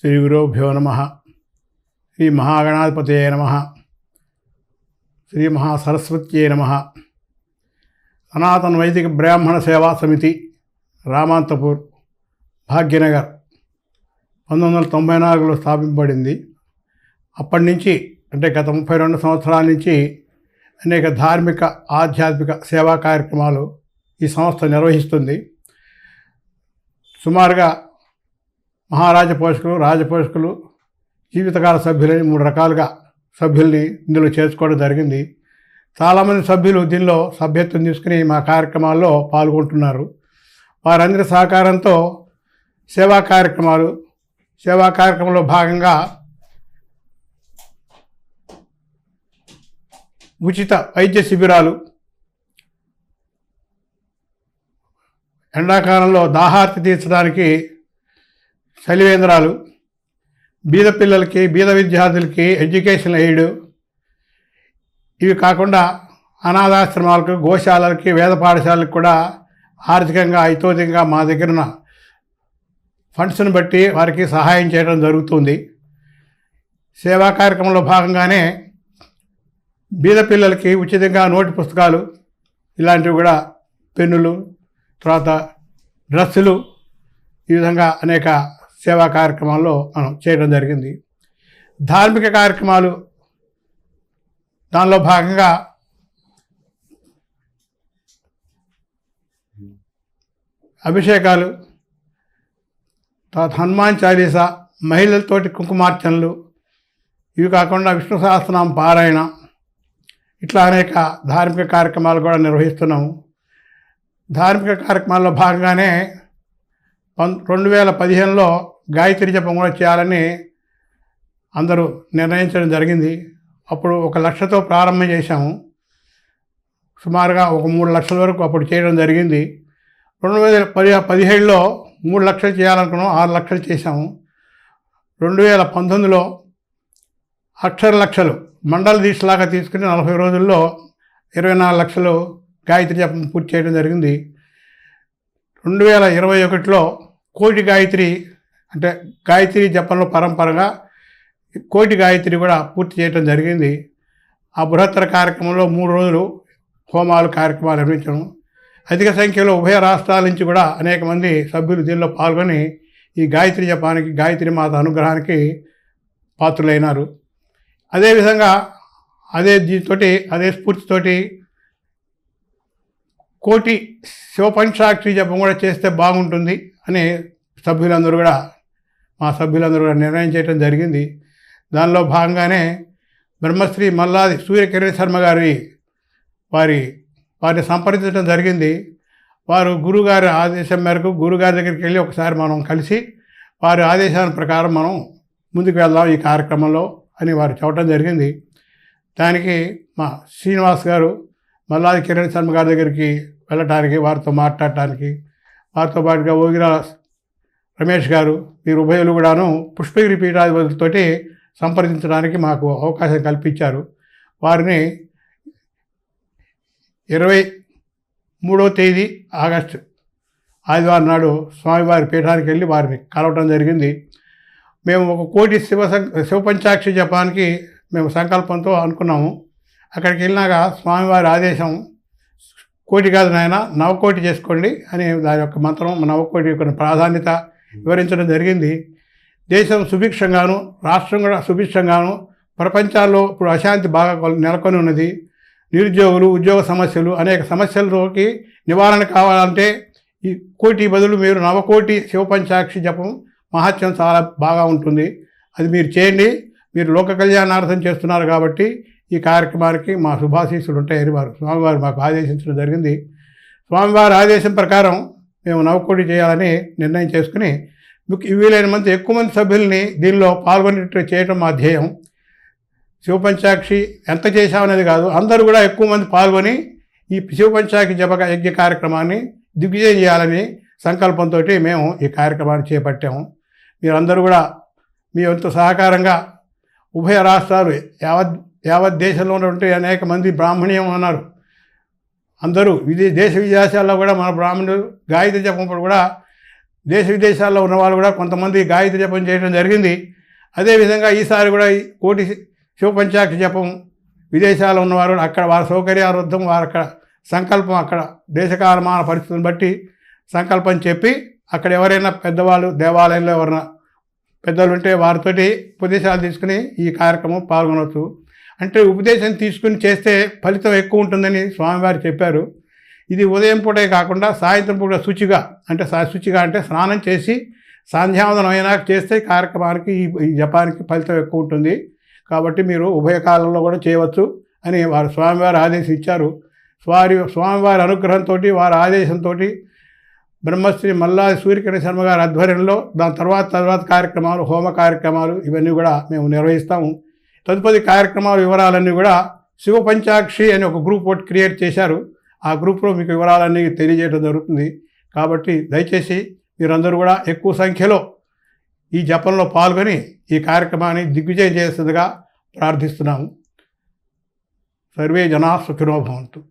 శ్రీ గురుభ్యో నమః. శ్రీ మహాగణాధిపతయే నమః. శ్రీ మహాసరస్వత్యే నమః. సనాతన వైదిక బ్రాహ్మణ సేవా సమితి రామాంతపూర్, భాగ్యనగర్ 1994లో స్థాపింపబడింది. అప్పటి నుంచి అంటే గత 32 సంవత్సరాల నుంచి అనేక ధార్మిక ఆధ్యాత్మిక సేవా కార్యక్రమాలు ఈ సంస్థ నిర్వహిస్తుంది. సుమారుగా మహారాజ పోషకులు, రాజపోషకులు, జీవితకాల సభ్యులని 3 రకాలుగా సభ్యుల్ని ఇందులో చేర్చుకోవడం జరిగింది. చాలామంది సభ్యులు దీనిలో సభ్యత్వం తీసుకుని మా కార్యక్రమాల్లో పాల్గొంటున్నారు. వారందరి సహకారంతో సేవా కార్యక్రమంలో భాగంగా ఉచిత వైద్య శిబిరాలు, ఎండాకాలంలో దాహార్తి తీర్చడానికి చలివేంద్రాలు, బీద పిల్లలకి, బీద విద్యార్థులకి ఎడ్యుకేషన్ ఎయిడ్, ఇవి కాకుండా అనాథాశ్రమాలకు, గోశాలలకి, వేద పాఠశాలలకు కూడా ఆర్థికంగా హితోధికంగా మా దగ్గర ఫండ్స్ను బట్టి వారికి సహాయం చేయడం జరుగుతుంది. సేవా కార్యక్రమంలో భాగంగానే బీద పిల్లలకి ఉచితంగా నోటి పుస్తకాలు, ఇలాంటివి కూడా, పెన్నులు, తర్వాత డ్రెస్సులు, ఈ విధంగా అనేక సేవా కార్యక్రమాల్లో మనం చేయడం జరిగింది. ధార్మిక కార్యక్రమాలు, దానిలో భాగంగా అభిషేకాలు, తర్వాత హనుమాన్ చాలీసా, మహిళలతోటి కుంకుమార్చనలు, ఇవి కాకుండా విష్ణు సహస్రనామ పారాయణ, ఇట్లా అనేక ధార్మిక కార్యక్రమాలు కూడా నిర్వహిస్తున్నాము. ధార్మిక కార్యక్రమాల్లో భాగంగానే 2015లో గాయత్రి జపం కూడా చేయాలని అందరూ నిర్ణయించడం జరిగింది. అప్పుడు 1 లక్షతో ప్రారంభం చేశాము. సుమారుగా ఒక 3 లక్షల వరకు అప్పుడు చేయడం జరిగింది. 2017లో 3 లక్షలు చేయాలనుకున్నాం, 6 లక్షలు చేశాము. 2019లో అక్షర లక్షలు మండల దీక్షలాగా తీసుకుని 40 రోజుల్లో 24 లక్షలు గాయత్రి జపం పూర్తి చేయడం జరిగింది. 2021లో కోటి గాయత్రి, అంటే గాయత్రి జపంలో పరంపరగా కోటి గాయత్రి కూడా పూర్తి చేయడం జరిగింది. ఆ బృహత్తర కార్యక్రమంలో 3 రోజులు హోమాలు, కార్యక్రమాలు నిర్వహించడం. అధిక సంఖ్యలో ఉభయ రాష్ట్రాల నుంచి కూడా అనేక మంది సభ్యులు దీనిలో పాల్గొని ఈ గాయత్రి జపానికి, గాయత్రి మాత అనుగ్రహానికి పాత్రులైనారు. అదేవిధంగా అదే స్ఫూర్తితోటి కోటి శివపంచాక్షరి జపం కూడా చేస్తే బాగుంటుంది అని మా సభ్యులందరూ కూడా నిర్ణయం చేయడం జరిగింది. దానిలో భాగంగానే బ్రహ్మశ్రీ మల్లాది సూర్యకిరణ్ శర్మ వారిని సంప్రదించడం జరిగింది. వారు గురుగారి ఆదేశం మేరకు గురుగారి దగ్గరికి వెళ్ళి ఒకసారి మనం కలిసి వారి ఆదేశాల ప్రకారం మనం ముందుకు వెళ్దాం ఈ కార్యక్రమంలో అని వారు చెప్పడం జరిగింది. దానికి మా శ్రీనివాస్ గారు మల్లాది కిరణ్ శర్మ గారి దగ్గరికి వెళ్ళటానికి, వారితో మాట్లాడటానికి, వారితో పాటుగా ఓగిరా రమేష్ గారు, వీరు ఉభయులు కూడాను పుష్పగిరి పీఠాధిపతులతోటి సంప్రదించడానికి మాకు అవకాశం కల్పించారు. వారిని 23వ తేదీ ఆగస్టు ఆదివారం నాడు స్వామివారి పీఠానికి వెళ్ళి వారిని కలవటం జరిగింది. మేము 1 కోటి శివపంచాక్షరి జపానికి మేము సంకల్పంతో అనుకున్నాము. అక్కడికి వెళ్ళినాక స్వామివారి ఆదేశం, కోటి కాదు నాయన 9 కోటి చేసుకోండి అని దాని యొక్క మంత్రం, 9 కోటి యొక్క ప్రాధాన్యత వివరించడం జరిగింది. దేశం సుభిక్షంగాను, రాష్ట్రం కూడా సుభిక్షంగాను, ప్రపంచాల్లో ఇప్పుడు అశాంతి బాగా నెలకొని ఉన్నది. నిరుద్యోగులు, ఉద్యోగ సమస్యలు, అనేక సమస్యలకి నివారణ కావాలంటే ఈ కోటి బదులు మీరు 9 కోటి శివపంచాక్షరి జపం మహత్యం చాలా బాగా ఉంటుంది. అది మీరు చేయండి, మీరు లోక కళ్యాణార్థం చేస్తున్నారు కాబట్టి ఈ కార్యక్రమానికి మా శుభాశీస్సులు ఉంటాయని స్వామివారు మాకు ఆదేశించడం జరిగింది. స్వామివారి ఆదేశం ప్రకారం మేము 9 కోటి చేయాలని నిర్ణయం చేసుకుని వీలైన మంది ఎక్కువ మంది సభ్యుల్ని దీనిలో పాల్గొనేట్టు చేయడం మా ధ్యేయం. శివపంచాక్షి ఎంత చేశామనేది కాదు, అందరూ కూడా ఎక్కువ మంది పాల్గొని ఈ శివపంచాక్షి జప యజ్ఞ కార్యక్రమాన్ని దిగ్విజయం చేయాలని సంకల్పంతో మేము ఈ కార్యక్రమాన్ని చేపట్టాము. మీరందరూ కూడా మీ వంతు సహకారంగా ఉభయ రాష్ట్రాలు, యావత్ దేశంలో ఉన్నటువంటి అనేక మంది బ్రాహ్మణీయం ఉన్నారు. అందరూ దేశ విదేశాల్లో కూడా మన బ్రాహ్మణులు గాయత్రి జపం కూడా దేశ విదేశాల్లో ఉన్నవాళ్ళు కూడా కొంతమంది గాయత్రి జపం చేయడం జరిగింది. అదేవిధంగా ఈసారి కూడా ఈ కోటి శివపంచాక్షి జపం విదేశాల్లో ఉన్నవారు అక్కడ వారి సౌకర్యార్థం వారు అక్కడ సంకల్పం అక్కడ దేశకాలమాన పరిస్థితులను బట్టి సంకల్పం చెప్పి అక్కడ ఎవరైనా పెద్దవాళ్ళు దేవాలయంలో ఎవరైనా పెద్దలు ఉంటే వారితోటి ఉపదేశాలు తీసుకుని ఈ కార్యక్రమం పాల్గొనవచ్చు. అంటే ఉపదేశం తీసుకుని చేస్తే ఫలితం ఎక్కువ ఉంటుందని స్వామివారు చెప్పారు. ఇది ఉదయం పూటే కాకుండా సాయంత్రం పూట శుచిగా అంటే స్నానం చేసి సంధ్యావందనం అయినా చేస్తే కార్యక్రమానికి ఈ జపానికి ఫలితం ఎక్కువ ఉంటుంది. కాబట్టి మీరు ఉభయకాలంలో కూడా చేయవచ్చు అని వారు స్వామివారు ఆదేశం ఇచ్చారు. స్వామివారి అనుగ్రహంతో వారి ఆదేశంతో బ్రహ్మశ్రీ మల్లాది సూర్యకిరణ శర్మ గారి ఆధ్వర్యంలో దాని తర్వాత కార్యక్రమాలు హోమ కార్యక్రమాలు ఇవన్నీ కూడా మేము నిర్వహిస్తాము. తదుపరి కార్యక్రమాల వివరాలన్నీ కూడా శివపంచాక్షి అని ఒక గ్రూప్ ఒకటి క్రియేట్ చేశారు. ఆ గ్రూప్లో మీకు వివరాలన్నీ తెలియజేయడం జరుగుతుంది. కాబట్టి దయచేసి మీరందరూ కూడా ఎక్కువ సంఖ్యలో ఈ జపంలో పాల్గొని ఈ కార్యక్రమాన్ని దిగ్విజయం చేస్తుందిగా ప్రార్థిస్తున్నాము. సర్వే జనా సుఖినో భవంతు.